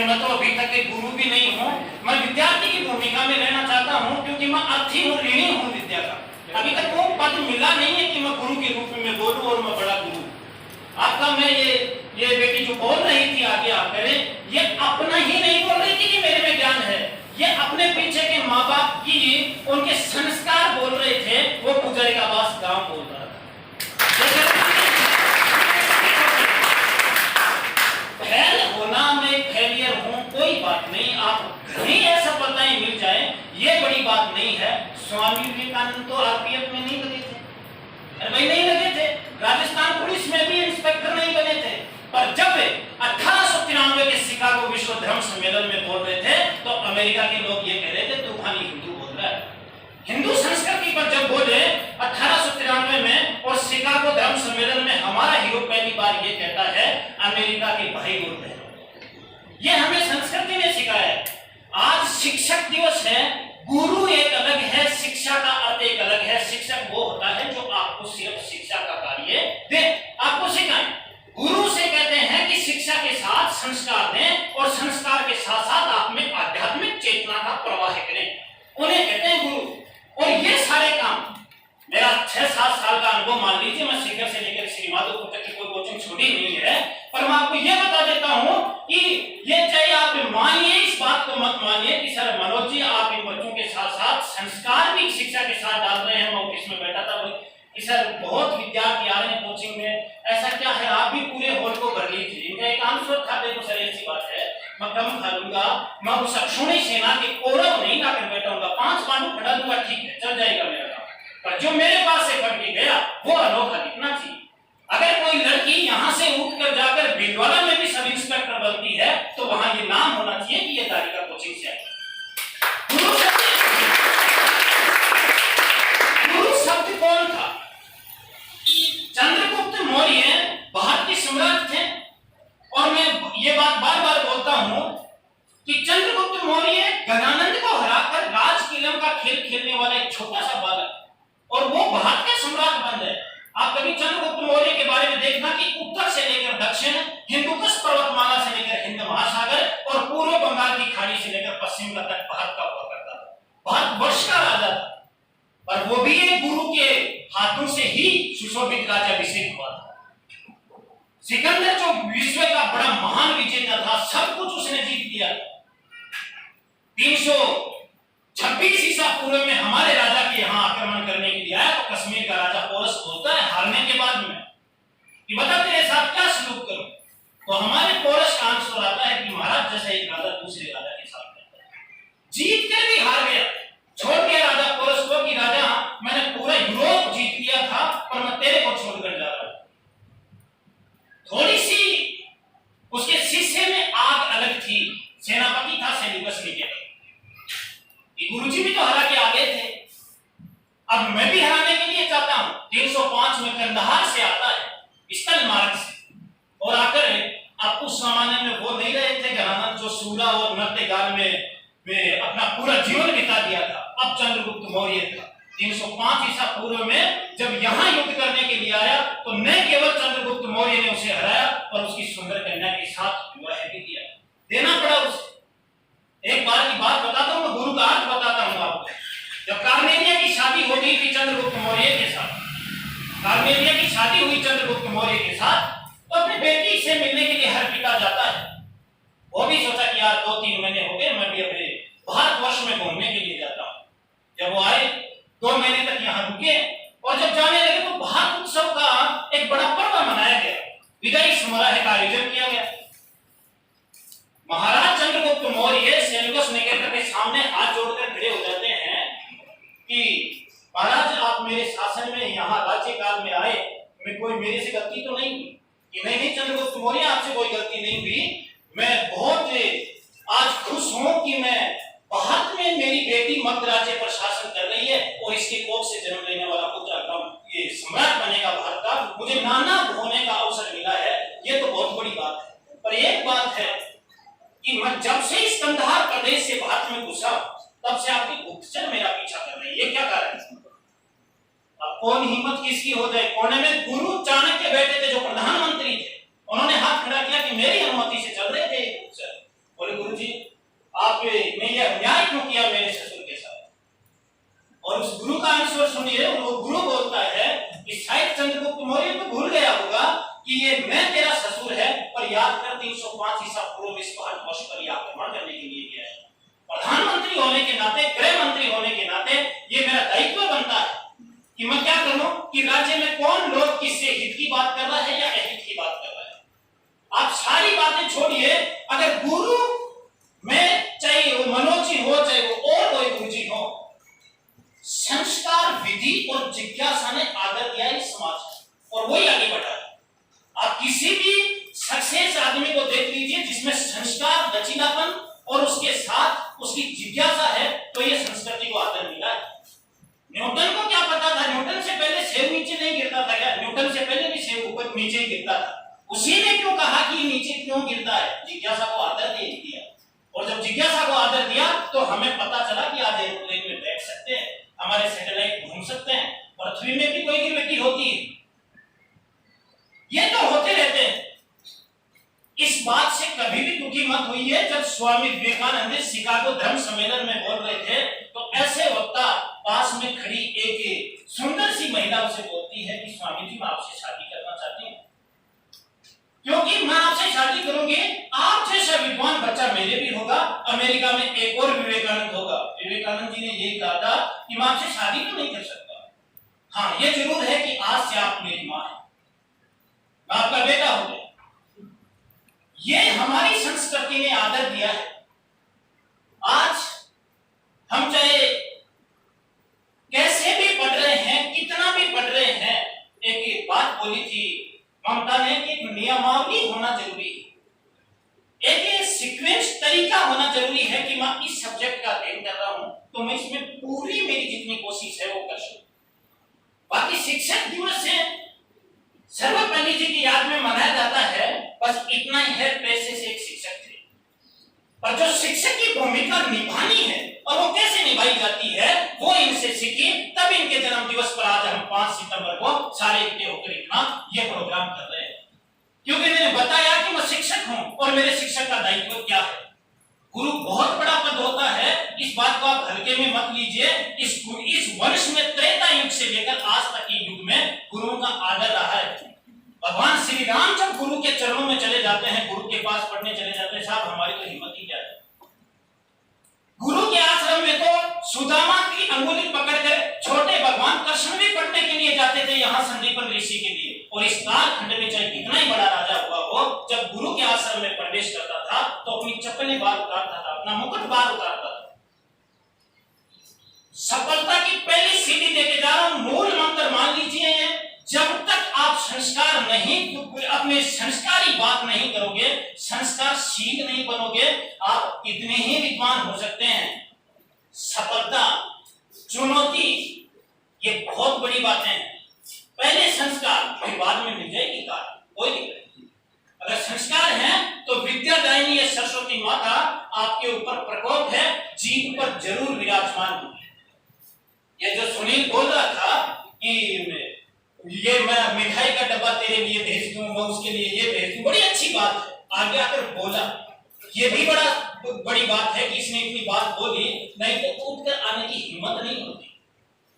खैर मैं तो अभी तक एक गुरु भी नहीं हूँ, मैं विद्यार्थी की भूमिका में रहना चाहता हूँ, क्योंकि मैं अर्थी और ऋणी हूँ विद्या का। अभी तक वो पद मिला नहीं है कि मैं गुरु के रूप में बोलूं और मैं बड़ा गुरु। आपका मैं ये बेटी जो बोल रही थी आगे आप करें, ये अपना ही नहीं बोल रही थी कि मेरे में ज्ञान है, ये अपने पीछे के माँ बाप की उनके संस्कार बोल रहे थे। वो पुजारी का बास गांव बोल रहा था। फेल होना मैं फेलियर हूं कोई बात नहीं, आप कहीं असफलताएं मिल जाए ये बड़ी बात नहीं है। स्वामी विवेकानंद तो आरपीएफ में नहीं लगे थे, अरे भाई नहीं लगे थे, राजस्थान पुलिस में भी इंस्पेक्टर नहीं बने थे, पर जब 1893 के शिकागो विश्व धर्म सम्मेलन में बोल रहे थे तो अमेरिका के लोग ये कह रहे थे तू खाली हिंदू बोल रहा है। हिंदू संस्कृति पर जब बोले 1893 में और शिकागो धर्म सम्मेलन में हमारा हीरो पहली बार ये कहता है अमेरिका के भाई और बहनों, ये हमें संस्कृति ने सिखाया है। आज शिक्षक दिवस है, गुरु एक अलग है, शिक्षा का अर्थ एक अलग है। शिक्षक वो होता है जो आपको सिर्फ शिक्षा का कार्य दे, आपको सिखाए। गुरु से कहते हैं कि शिक्षा के साथ संस्कार दें और संस्कार के साथ साथ आप में आध्यात्मिक चेतना का प्रवाह करें, उन्हें कहते हैं गुरु। और ये सारे काम मेरा 6-7 साल का अनुभव मान लीजिए, मैं शिखर से लेकर श्री माधोपुर तक की कोई कोचिंग छोड़ी नहीं है, पर मैं आपको ये बता देता हूं कि ये चाहे आप मानिए इस बात को मत मानिए कि सर मनोज जी आप इन बच्चों के साथ साथ संस्कार भी शिक्षा के साथ डाल रहे हैं। मैं ऑफिस में बैठा था कि सर बहुत विद्यार्थी आ रहे हैं कोचिंग में, ऐसा क्या है आप भी पूरे हॉल को भर लीजिए। इनका एक आंसर था देखो सर ऐसी बात है मैं कम खा लूंगा, मैं उस अक्षुणी सेना के कौरव नहीं लाकर बैठाऊंगा, 5 पांडु खड़ा दूंगा, ठीक है चल जाएगा मेरा काम, पर जो मेरे पास से बढ़ के गया वो अनोखा दिखना चाहिए। अगर कोई लड़की यहाँ से उठकर जाकर भिलवाड़ा में भी सब इंस्पेक्टर बनती है तो वहां ये नाम होना चाहिए कि ये दारिका कोचिंग से आई। गुरु शब्द कौन था? चंद्रगुप्त मौर्य भारत के सम्राट थे, और मैं ये बात बार बार बोलता हूं कि चंद्रगुप्त मौर्य गणानंद को हराकर राजकिलम का खेल खेलने वाला एक छोटा सा बालक, और वो भारत के सम्राट बन गए। आप कभी चंद्रगुप्त मौर्य के बारे में देखना कि उत्तर से लेकर दक्षिण, हिंदुकुश पर्वतमाला से लेकर हिंद महासागर और पूर्व बंगाल की खाड़ी से लेकर पश्चिम का तट भारत का हुआ करता था, भारतवर्ष का राजा था। पर वो भी एक गुरु के हाथों से ही सुशोभित राज्याभिषेक हुआ था। सिकंदर जो विश्व का बड़ा महान विजेता था, सब कुछ उसने जीत लिया। 326 ईसा पूर्व में हमारे राजा के यहाँ आक्रमण करने के लिए आया तो कश्मीर का राजा पोरस बोलता है हारने के बाद में कि बता तेरे साथ क्या सलूक करूं, तो हमारे पोरस का आंसर आता है कि महाराज जैसे एक राजा दूसरे राजा के साथ जीत कर भी हार गया, छोड़ दिया राजा पोरस को कि राजा मैंने पूरा यूरोप जीत लिया था पर मैं तेरे को छोड़कर जा रहा हूं। थोड़ी सी उसके शिष्य में आग अलग थी, सेनापति था सेल्यूकस निकेटर, गुरुजी भी तो हरा के आगे थे, अब मैं भी हराने के लिए चाहता हूं। 305 में कंदहार से आता है स्थल मार्ग से, और आकर आपको सामान्य में वो नहीं रहे थे गणानंद जो सूरा और नृत्य गान में अपना पूरा जीवन बिता दिया था। अब चंद्रगुप्त मौर्य था 305 ईसा पूर्व में जब यहाँ युद्ध करने के लिए आया तो न केवल चंद्रगुप्त मौर्य ने उसे हराया और उसकी सुंदर कन्या के साथ विवाह भी किया, देना पड़ा उसे। एक बार की बात बताता हूँ, गुरु का अर्थ बताता हूँ आपको। जब कार्नेलिया की शादी हो गई थी चंद्रगुप्त मौर्य के साथ, कार्नेलिया की शादी हुई चंद्रगुप्त मौर्य के साथ, तो अपनी बेटी से मिलने के लिए हर पिता जाता है। वो भी सोचा कि यार 2-3 महीने हो गए, मैं भी अपने भारतवर्ष में घूमने के लिए जाता हूँ। जब वो आए 2 महीने तक यहाँ रुके और जब जाने लगे तो भारत उत्सव का एक बड़ा पर्व मनाया गया, विदाई समारोह का आयोजन किया गया। महाराज चंद्रगुप्त मौर्य सेल्यूकस निकेटर के सामने हाथ जोड़कर खड़े हो जाते हैं कि महाराज आप मेरे शासन में यहाँ राज्य काल में आए, मैं कोई मेरे से गलती तो नहीं हुई? कि नहीं चंद्रगुप्त मौर्य आपसे कोई गलती नहीं हुई, मैं बहुत आज खुश हूं कि मैं भारत में मेरी बेटी मध्य राज्य पर शासन कर रही है और इसके कोख से जन्म लेने वाला पुत्र ये सम्राट बनेगा भारत का, मुझे नाना होने का अवसर मिला है, ये तो बहुत बड़ी बात है। पर एक बात है कि मैं जब से इस कंधार प्रदेश से भारत में घुसा तब से आपकी गुप्तचर मेरा पीछा कर रही है, क्या कारण है? अब कौन हिम्मत किसकी हो जाए? कोने में गुरु चाणक्य बैठे थे जो प्रधानमंत्री थे, उन्होंने हाथ खड़ा किया कि मेरी अनुमति से चल रहे थे गुप्तचर। बोले याद कर 305 ईसा पूर्व में इस भारतवर्ष पर आक्रमण करने के लिए गया है। प्रधानमंत्री होने के नाते, गृह मंत्री होने के नाते ये मेरा दायित्व बनता है कि मैं क्या करूं कि राज्य में कौन लोग किससे हित की बात कर रहा है या अहित की बात कर रहा है। आप सारी बातें छोड़िए, अगर गुरु में चाहे वो मनोज जी हो चाहे वो और कोई गुरु जी हो, संस्कार, विधि और जिज्ञासा ने आदर दिया इस समाज को और वही आगे बढ़ा है। आप किसी भी सक्सेस आदमी को देख लीजिए जिसमें संस्कार, लचीलापन और उसके साथ उसकी जिज्ञासा है, तो ये संस्कृति को आदर मिला है। न्यूटन को क्या पता था? न्यूटन से पहले सेब नीचे नहीं गिरता था क्या? न्यूटन से पहले भी सेब ऊपर नीचे ही गिरता था। उसी ने क्यों कहा कि नीचे क्यों गिरता है? जिज्ञासा को आदर दे दिया। और जब जिज्ञासा को आदर दिया तो हमें पता चला कि आज एरोप्लेन में बैठ सकते हैं, हमारे सैटेलाइट घूम सकते हैं, पृथ्वी में भी कोई गिरफ्ती होती है। ये तो होते रहते हैं। इस बात से कभी भी दुखी मत होइए। जब स्वामी विवेकानंद शिकागो धर्म सम्मेलन में बोल रहे थे तो ऐसे वक्ता पास में खड़ी एक सुंदर सी महिला उसे बोलती है कि स्वामी जी मैं आपसे शादी करना चाहती हूँ, क्योंकि मैं आपसे शादी करूंगी, आप जैसा विद्वान बच्चा मेरे भी होगा, अमेरिका में एक और विवेकानंद होगा। विवेकानंद जी ने यही कहा था कि मैं आपसे शादी तो नहीं कर सकता, हाँ ये जरूर है कि आज से आप मेरी मां है, मैं आपका बेटा हो गया। ये हमारी संस्कृति ने आदर दिया है। आज हम चाहे कैसे भी पढ़ रहे हैं, कितना भी पढ़ रहे हैं, एक बात बोली थी ममता ने कि नियमावली होना जरूरी है, एक सीक्वेंस तरीका होना जरूरी है कि मैं इस सब्जेक्ट का अध्ययन कर रहा हूं तो मैं इसमें पूरी मेरी जितनी कोशिश है वो कर सकूं। बाकी शिक्षक दिवस से सर्वपल्ली जी की याद में मनाया जाता है, बस इतना ही है, पैसे से एक शिक्षक थे, पर जो शिक्षक की भूमिका निभानी है और वो कैसे निभाई जाती है वो इनसे सीखी। तब इनके जन्म दिवस पर आज हम 5 सितंबर को सारे इकट्ठे होकर इतना ये प्रोग्राम कर रहे हैं, क्योंकि मैंने बताया कि मैं शिक्षक हूं और मेरे शिक्षक का दायित्व क्या है। गुरु बहुत बड़ा पद होता है, इस बात को आप हल्के में मत लीजिए। इस वंश में त्रेता युग से लेकर आज तक के युग में गुरुओं का आदर रहा है। भगवान श्री राम जब गुरु के चरणों में चले जाते हैं, गुरु के पास पढ़ने चले जाते हैं, साहब हमारी तो हिम्मत ही क्या है। गुरु के आश्रम में तो सुदामा की अंगुली पकड़कर छोटे भगवान कृष्ण भी पढ़ने के लिए जाते थे, यहाँ संदीपन ऋषि के लिए। और इस कालखंड में चाहे कितना ही बड़ा राजा हुआ हो, जब गुरु के आश्रम में प्रवेश करता था तो अपनी चप्पलें बाहर उतारता था, अपना मुकुट बाहर उतारता था। सफलता की पहली सीढ़ी देके जा रहा हूं, मूल मंत्र मान लीजिए, जब तक आप संस्कार नहीं, अपने संस्कारी बात नहीं करोगे, संस्कारशील नहीं बनोगे, आप कितने ही विद्वान हो सकते हैं। सफलता, चुनौती, ये बहुत बड़ी बात है। पहले संस्कार, फिर बाद में मिल जाएगी कार, कोई दिक्कत नहीं। अगर संस्कार है तो विद्यादायिनी ये सरस्वती माता आपके ऊपर प्रकोप है, जीभ पर जरूर विराजमान होगी। ये जो सुनील बोल रहा था कि ये मैं मिठाई का डब्बा तेरे लिए भेज दूं, मैं उसके लिए ये भेज दूं, बड़ी अच्छी बात है। आगे आकर बोला, ये भी बड़ी बात है कि इसने इतनी बात बोली, नहीं तो उठकर आने की हिम्मत नहीं होती।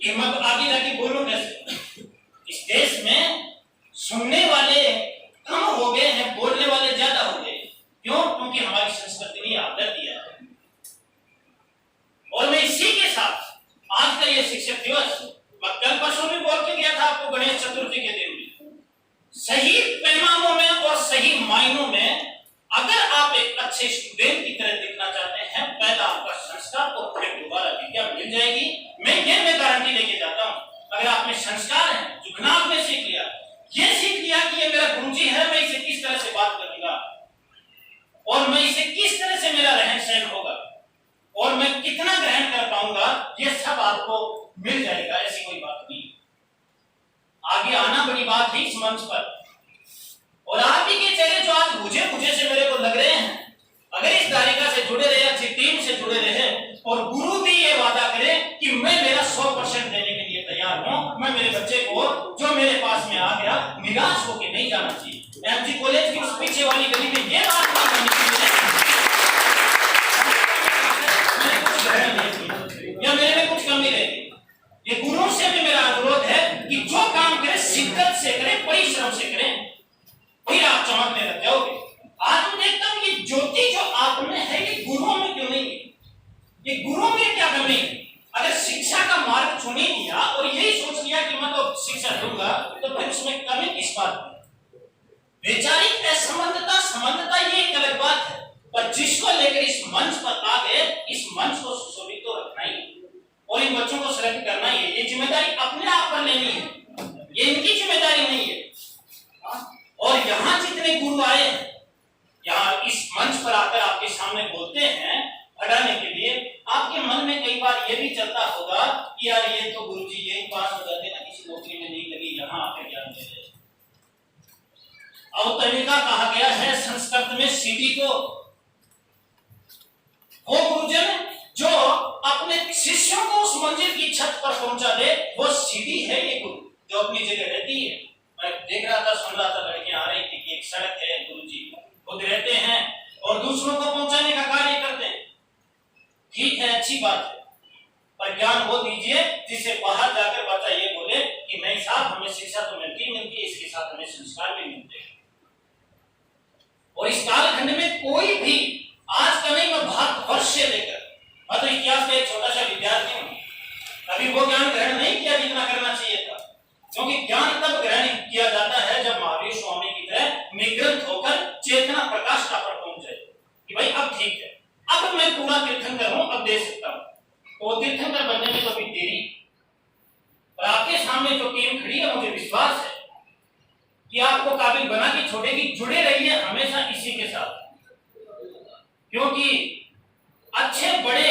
हिम्मत आगे जाके बोलूं कैसे? इस देश में सुनने वाले कम हो गए हैं, बोलने वाले ज्यादा हो गए। क्यों? क्योंकि हमारी संस्कृति ने आदर दिया है। और मैं इसी के साथ आज का ये शिक्षक दिवस, मैं कल परसों भी बोल के गया था आपको, गणेश चतुर्थी के दिन भी, सही पैमानों में और सही मायनों में अगर आप एक अच्छे स्टूडेंट की तरह दिखना चाहते हैं, पहला आपका संस्कार और फिर दोबारा विद्या मिल जाएगी। मैं गारंटी लेके जाता हूं। अगर आप में संस्कार है, जो आपने सीख लिया, ये सीख लिया कि ये मेरा गुरुजी है, मैं इसे किस तरह से बात करूंगा और मैं इसे किस तरह से मेरा रहन सहन होगा और मैं कितना ग्रहण कर पाऊंगा, ये सब आपको मिल जाएगा, ऐसी कोई बात नहीं। आगे आना बड़ी बात है इस मंच पर। और आप ही के चेहरे जो आज मुझे से मेरे को लग रहे हैं, अगर इस दारिका से जुड़े रहे, अच्छी टीम से जुड़े रहे और गुरु भी ये वादा करे कि मैं मेरा 100% देने के लिए तैयार हूं, मैं मेरे बच्चे को जो मेरे पास में आ गया निराश होकर नहीं जाना चाहिए। एमजी कॉलेज की उस पीछे वाली गली में ये बात नहीं करनी चाहिए या मेरे में कुछ कमी रहेगी। ये गुरु से भी मेरा अनुरोध है कि जो काम करे शिद्दत से करें, परिश्रम से करें, फिर आप चमकने लग जाओगे। सामने बोलते हैं भगाने के लिए, आपके मन में कई बार ये भी चलता होगा कि यार ये तो गुरुजी यही पास हो जाते ना, किसी नौकरी में नहीं लगी, यहाँ आके ज्ञान दे रहे। अवतरणिका कहा गया है संस्कृत में सीढ़ी को। वो गुरुजन जो अपने शिष्यों को उस मंजिल की छत पर पहुंचा दे, वो सीढ़ी है ये गुरु, जो अपनी जगह रहती है। मैं देख रहा था, सुन रहा था, लड़कियां आ रही थी कि एक सड़क है, गुरुजी खुद रहते हैं और दूसरों को पहुंचाने का कार्य करते हैं। ठीक है, अच्छी बात है, पर ज्ञान वो दीजिए जिसे बाहर जाकर बच्चा ये बोले कि नहीं साहब, हमें शिक्षा तो मिलती है, इसके साथ हमें संस्कार भी मिलते हैं। और इस कालखंड में कोई भी, आज का नहीं, मैं भारतवर्ष से लेकर, मैं तो इतिहास का एक छोटा सा विद्यार्थी हूं, अभी वो ज्ञान ग्रहण नहीं किया जितना करना चाहिए था। क्योंकि ज्ञान तब ग्रहण किया जाता है जब महावीर स्वामी की तरह निग्रंथ होकर चेतना प्रकाष्ठा पर पहुंच जाए कि भाई अब ठीक है, अब मैं पूरा तीर्थंकर हूं, अब दे सकता हूं। तो तीर्थंकर बनने में तो अभी देरी, और आपके सामने जो टीम खड़ी है, मुझे विश्वास है कि आपको काबिल बना के छोड़ेगी। जुड़े रहिए हमेशा इसी के साथ, क्योंकि अच्छे बड़ी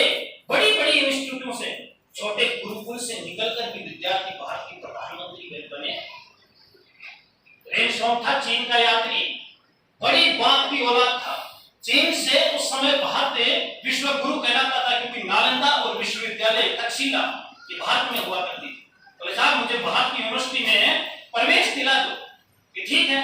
बड़ी इंस्टीट्यूटों से, छोटे गुरुकुल से निकलकर भी विद्यार्थी भारत के प्रधानमंत्री बने। रेनशॉन्ग था चीन का यात्री, बड़ी बात की औलाद था। चीन से उस समय भारत विश्व गुरु कहलाता था, क्योंकि नालंदा और विश्वविद्यालय तक्षशिला ये भारत में हुआ करती थी। तो साहब मुझे भारत की यूनिवर्सिटी में प्रवेश दिला दो, कि ठीक है।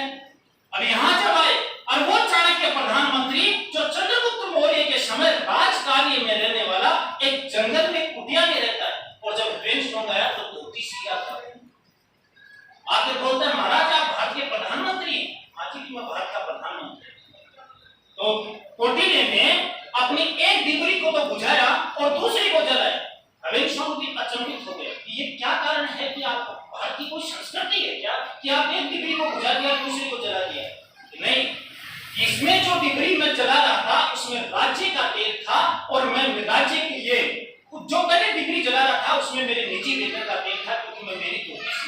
अब यहां जब आए, और वो चाणक्य प्रधानमंत्री जो चंद्रगुप्त मौर्य के समय राजकार्य में रहने वाला, एक जंगल में कुटिया में रहता है, और जब रेनशॉन्ग आया तो धोती सीधा था, आके बोलता है महाराज आप भारत के प्रधानमंत्री हैं। हाँ जी, मैं भारत का प्रधानमंत्री। तो कौटिल्य ने अपनी एक डिग्री को तो बुझाया और दूसरी को जलाया। रेनशॉन्ग भी अचंभित हो गया कि ये क्या कारण है कि आप, भारत की कोई संस्कृति है क्या कि आप एक डिग्री को बुझा दिया दूसरी को जला दिया? नहीं, इसमें जो डिग्री मैं जला रहा था उसमें राज्य का तेल था, और मैं राज्य के लिए जो पहले डिग्री जला रहा था उसमें मेरे निजी वेतन का तेल था, क्योंकि मैं मेरी